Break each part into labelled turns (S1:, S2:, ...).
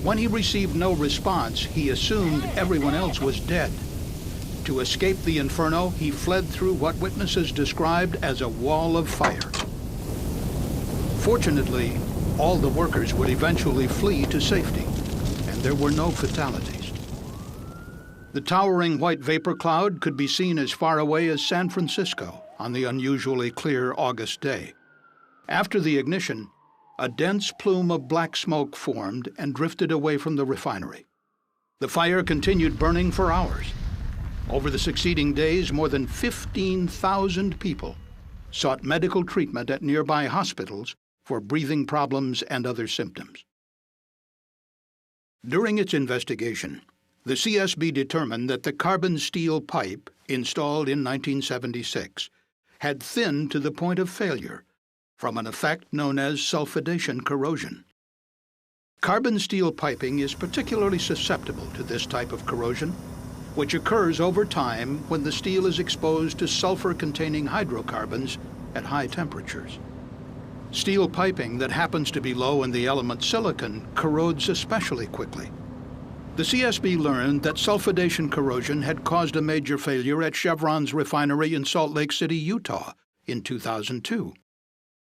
S1: When he received no response, he assumed everyone else was dead. To escape the inferno, he fled through what witnesses described as a wall of fire. Fortunately, all the workers would eventually flee to safety, and there were no fatalities. The towering white vapor cloud could be seen as far away as San Francisco on the unusually clear August day. After the ignition, a dense plume of black smoke formed and drifted away from the refinery. The fire continued burning for hours. Over the succeeding days, more than 15,000 people sought medical treatment at nearby hospitals for breathing problems and other symptoms. During its investigation, the CSB determined that the carbon steel pipe installed in 1976 had thinned to the point of failure from an effect known as sulfidation corrosion. Carbon steel piping is particularly susceptible to this type of corrosion, which occurs over time when the steel is exposed to sulfur-containing hydrocarbons at high temperatures. Steel piping that happens to be low in the element silicon corrodes especially quickly. The CSB learned that sulfidation corrosion had caused a major failure at Chevron's refinery in Salt Lake City, Utah, in 2002.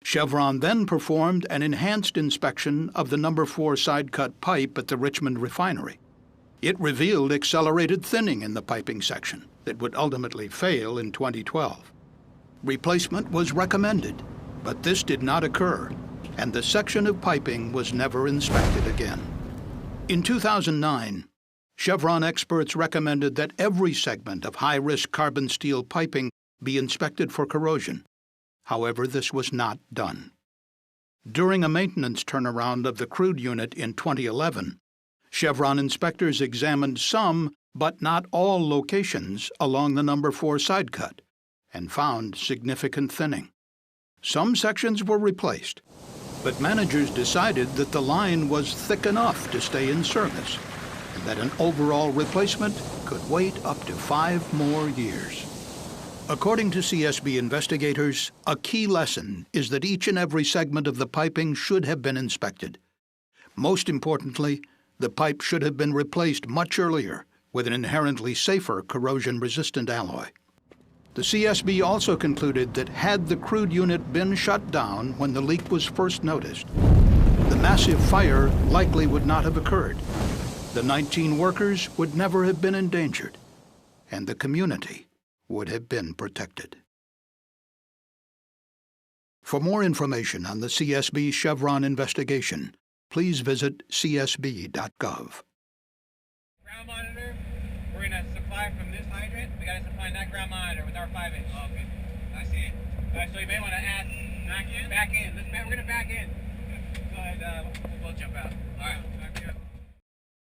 S1: Chevron then performed an enhanced inspection of the No. 4 side-cut pipe at the Richmond refinery. It revealed accelerated thinning in the piping section that would ultimately fail in 2012. Replacement was recommended, but this did not occur, and the section of piping was never inspected again. In 2009, Chevron experts recommended that every segment of high-risk carbon steel piping be inspected for corrosion. However, this was not done. During a maintenance turnaround of the crude unit in 2011, Chevron inspectors examined some, but not all, locations along the No. 4 side cut and found significant thinning. Some sections were replaced, but managers decided that the line was thick enough to stay in service and that an overall replacement could wait up to 5 more years. According to CSB investigators, a key lesson is that each and every segment of the piping should have been inspected. Most importantly, the pipe should have been replaced much earlier with an inherently safer corrosion-resistant alloy. The CSB also concluded that had the crude unit been shut down when the leak was first noticed, the massive fire likely would not have occurred. The 19 workers would never have been endangered, and the community would have been protected. For more information on the CSB Chevron investigation, please visit csb.gov.
S2: Ground monitor, we're going to supply from this hydrant. We got to supply that ground monitor with our 5-inch. Oh, okay. I see it. All right, so you may want to add back in. We're going to back in. Go ahead, we'll jump out. All right.